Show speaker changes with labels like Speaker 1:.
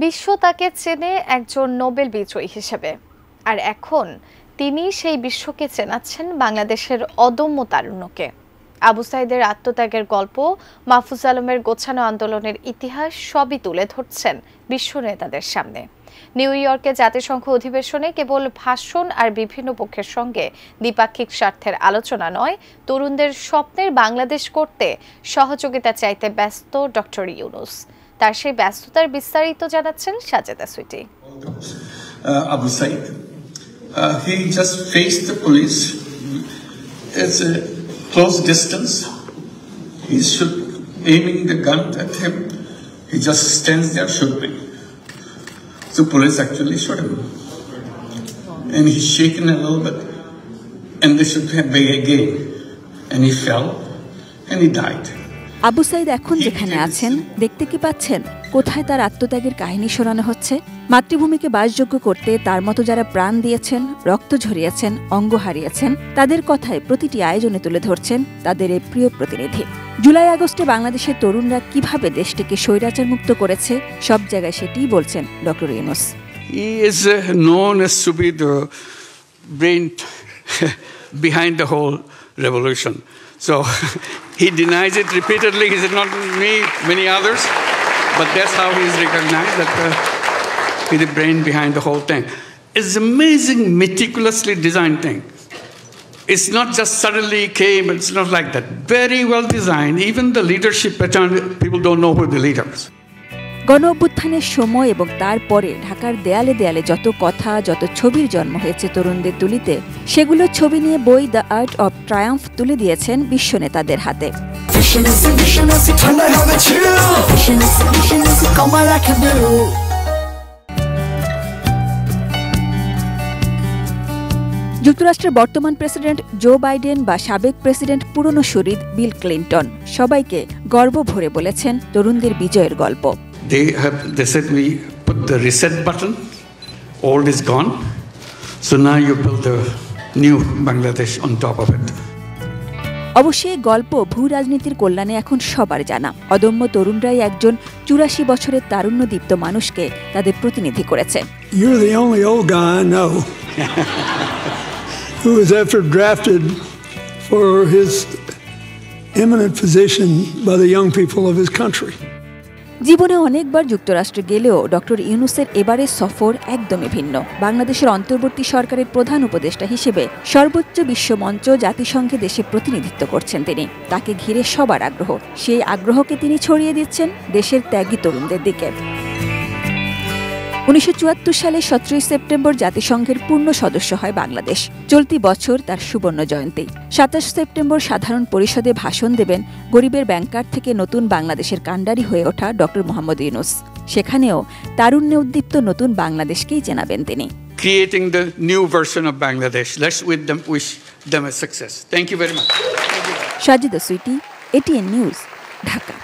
Speaker 1: বিশ্ব তাকে চেনে একজন নোবেল বিজয়ী হিসেবে, আর এখন তিনি সেই বিশ্বকে চেনাচ্ছেন বাংলাদেশের অদম্য তারুণ্যকে। আবু সাঈদের আত্মত্যাগের গল্প, মাহফুজ আলমের গোছানো আন্দোলনের ইতিহাস সবই তুলে ধরছেন বিশ্ব নেতাদের সামনে। নিউ ইয়র্কে জাতিসংঘ অধিবেশনে কেবল ভাষণ আর বিভিন্ন পক্ষের সঙ্গে দ্বিপাক্ষিক স্বার্থের আলোচনা নয়, তরুণদের স্বপ্নের বাংলাদেশ করতে সহযোগিতা চাইতে ব্যস্ত ডক্টর ইউনূস। তার সেই ব্যস্ততার বিস্তারিত জানাচ্ছেন Sajeda Sweety.
Speaker 2: Abu Saeed, he just faced the police. It's a close distance. He should aiming the gun at him. He just stands there shooting. So police actually shot him, and he's shaken a little bit, and they should have again, and he fell, and he died.
Speaker 3: Abu Saeed এখন যেখানে আছেন দেখতে কি পাচ্ছেন? কোথায় তার আত্মত্যাগের কাহিনী শোনানো হচ্ছে? মাতৃভূমিকে বাসযোগ্য করতে তার মতো যারা প্রাণ দিয়েছেন, রক্ত ঝরিয়েছেন, অঙ্গ হারিয়েছেন, তাদের কথায় প্রতিটি আয়োজনে তুলে ধরছেন তাদের এই প্রিয় প্রতিনিধি। জুলাই আগস্টে বাংলাদেশের তরুণরা কিভাবে দেশটিকে স্বৈরাচার মুক্ত করেছে, সব জায়গায় সেটিই বলছেন doctor Yunus.
Speaker 2: He is known as to be the brain behind the whole revolution. So he denies it repeatedly. He said, not me, many others, but that's how he is recognized, that he's the brain behind the whole thing. It's amazing, meticulously designed thing. It's not just suddenly came, it's not like that. Very well designed. Even the leadership pattern, people don't know who the leaders.
Speaker 3: গণ অভ্যুত্থানের সময় এবং তারপরে ঢাকার দেয়ালে দেয়ালে যত কথা, যত ছবির জন্ম হয়েছে তরুণদের তুলিতে, সেগুলো ছবি নিয়ে বই দ্য আর্ট অব ট্রায়াম্ফ তুলে দিয়েছেন বিশ্ব নেতাদের হাতে। যুক্তরাষ্ট্রের বর্তমান প্রেসিডেন্ট জো বাইডেন বা সাবেক প্রেসিডেন্ট পুরনো শরিদ বিল ক্লিন্টন সবাইকে গর্ব ভরে বলেছেন তরুণদের বিজয়ের গল্প।
Speaker 2: They said we put the reset button, old is gone, so now you build the new Bangladesh on top of it.
Speaker 3: অবশ্যই গল্প ভূ রাজনীতির কল্যাণে এখন সবার জানা। অদম্য তরুণরাই একজন 84 বছরের তারুণ্যদীপ্ত মানুষকে তাদের প্রতিনিধি করেছে।
Speaker 4: You're the only old guy I know who was ever drafted for his eminent position by the young people of his country.
Speaker 3: জীবনে অনেকবার যুক্তরাষ্ট্রে গেলেও ডক্টর ইউনূসের এবারের সফর একদমই ভিন্ন। বাংলাদেশের অন্তর্বর্তী সরকারের প্রধান উপদেষ্টা হিসেবে সর্বোচ্চ বিশ্বমঞ্চ জাতিসংঘে দেশে প্রতিনিধিত্ব করছেন তিনি। তাকে ঘিরে সবার আগ্রহ, সেই আগ্রহকে তিনি ছড়িয়ে দিচ্ছেন দেশের ত্যাগী তরুণদের দিকে। 1974 সালে 17 সেপ্টেম্বর জাতিসংঘের পূর্ণ সদস্য হয় বাংলাদেশ। চলতি বছর তার সুবর্ণ জয়ন্তী। 27 সেপ্টেম্বর সাধারণ পরিষদে ভাষণ দেবেন গরিবের ব্যাংকার থেকে নতুন বাংলাদেশের কাণ্ডারি হয়ে ওঠা ডক্টর মোহাম্মদ ইউনূস। সেখানেও তারুণ্যে উদ্দীপ্ত নতুন বাংলাদেশকেই চেনাবেন তিনি।
Speaker 2: Creating the new version of Bangladesh. Let's wish them a success. Thank you very much.
Speaker 3: Sajeda Sweety, ATN news, Dhaka.